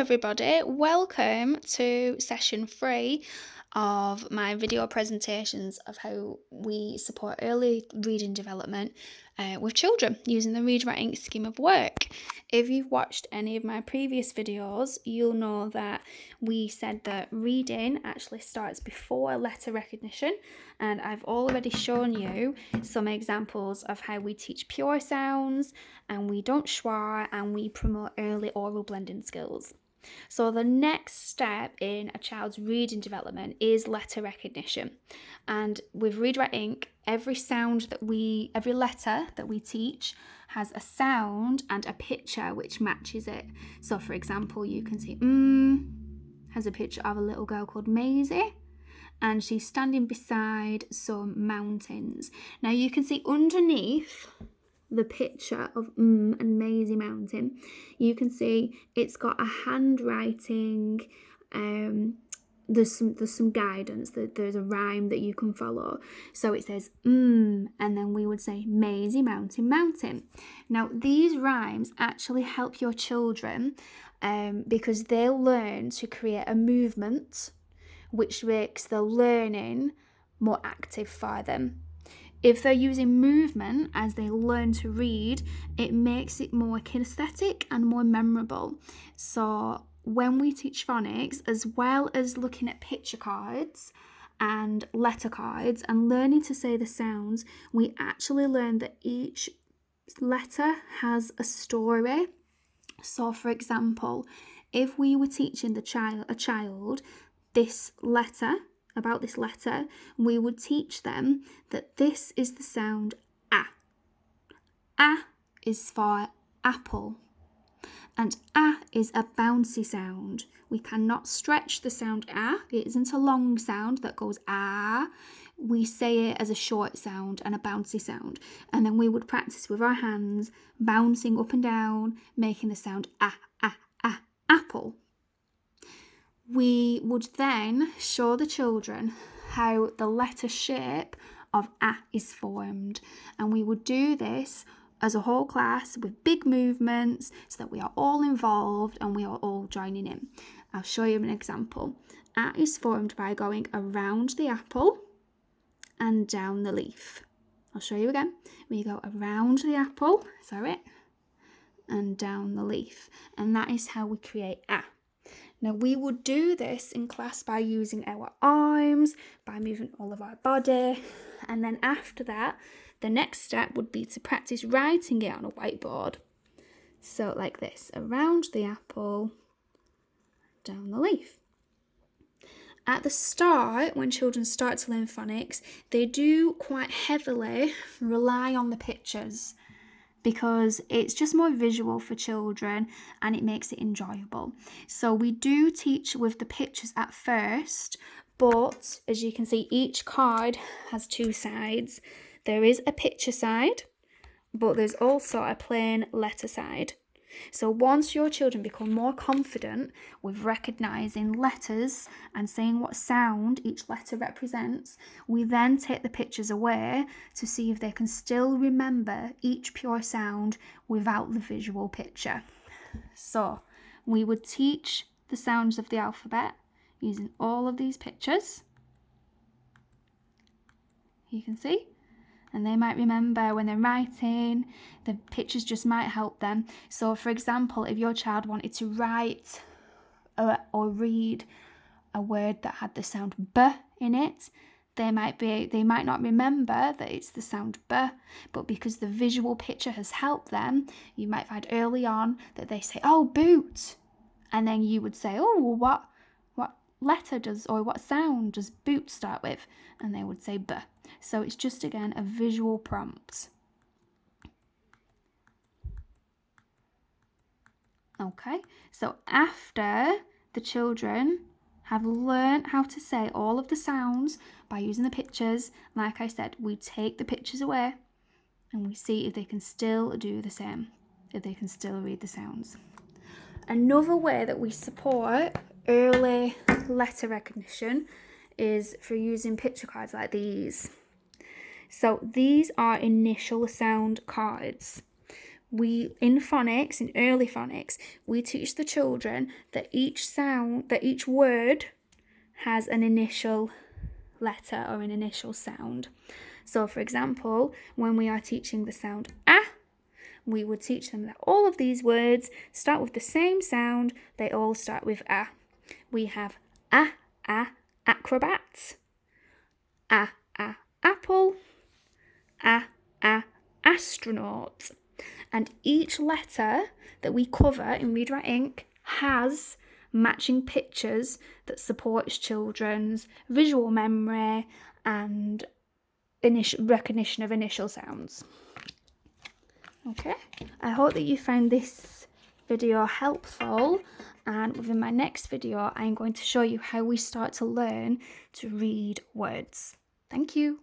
everybody, welcome to session 3 of my video presentations of how we support early reading development with children using the Read Write Ink scheme of work. If you've watched any of my previous videos, you'll know that we said that reading actually starts before letter recognition, and I've already shown you some examples of how we teach pure sounds and we don't schwa and we promote early oral blending skills. So the next step in a child's reading development is letter recognition. And with Read Write Ink, every letter that we teach has a sound and a picture which matches it. So for example, you can see has a picture of a little girl called Maisie, and she's standing beside some mountains. Now you can see underneath the picture of and Maisie Mountain, you can see it's got a handwriting. There's some guidance, that there's a rhyme that you can follow. So it says and then we would say Maisie Mountain Mountain. Now these rhymes actually help your children because they'll learn to create a movement which makes the learning more active for them. If they're using movement as they learn to read, it makes it more kinesthetic and more memorable. So when we teach phonics, as well as looking at picture cards and letter cards and learning to say the sounds, we actually learn that each letter has a story. So for example, if we were teaching a child this letter, we would teach them that this is the sound A. A is for apple, and A is a bouncy sound. We cannot stretch the sound A. It isn't a long sound that goes A. We say it as a short sound and a bouncy sound. And then we would practice with our hands, bouncing up and down, making the sound A, apple. We would then show the children how the letter shape of A is formed, and we would do this as a whole class with big movements so that we are all involved and we are all joining in. I'll show you an example. A is formed by going around the apple and down the leaf. I'll show you again. We go around the apple, and down the leaf, and that is how we create A. Now we would do this in class by using our arms, by moving all of our body, and then after that, the next step would be to practice writing it on a whiteboard. So like this, around the apple, down the leaf. At the start, when children start to learn phonics, they do quite heavily rely on the pictures, because it's just more visual for children and it makes it enjoyable. So we do teach with the pictures at first, but as you can see, each card has two sides. There is a picture side, but there's also a plain letter side. So once your children become more confident with recognising letters and saying what sound each letter represents, we then take the pictures away to see if they can still remember each pure sound without the visual picture. So we would teach the sounds of the alphabet using all of these pictures. You can see. And they might remember when they're writing, the pictures just might help them. So for example, if your child wanted to write or read a word that had the sound B in it, they might not remember that it's the sound B, but because the visual picture has helped them, you might find early on that they say, oh, boot. And then you would say, oh, what letter does, or what sound does boot start with? And they would say B. So it's just, again, a visual prompt. Okay, so after the children have learned how to say all of the sounds by using the pictures, like I said, we take the pictures away and we see if they can still do the same, if they can still read the sounds. Another way that we support early letter recognition is for using picture cards like these. So these are initial sound cards. in phonics, in early phonics, we teach the children that each word has an initial letter or an initial sound. So for example, when we are teaching the sound ah, we would teach them that all of these words start with the same sound. They all start with ah. We have acrobat, apple, astronaut. And each letter that we cover in Read Write Inc. has matching pictures that supports children's visual memory and recognition of initial sounds. Okay, I hope that you found this video helpful, and within my next video I'm going to show you how we start to learn to read words. Thank you.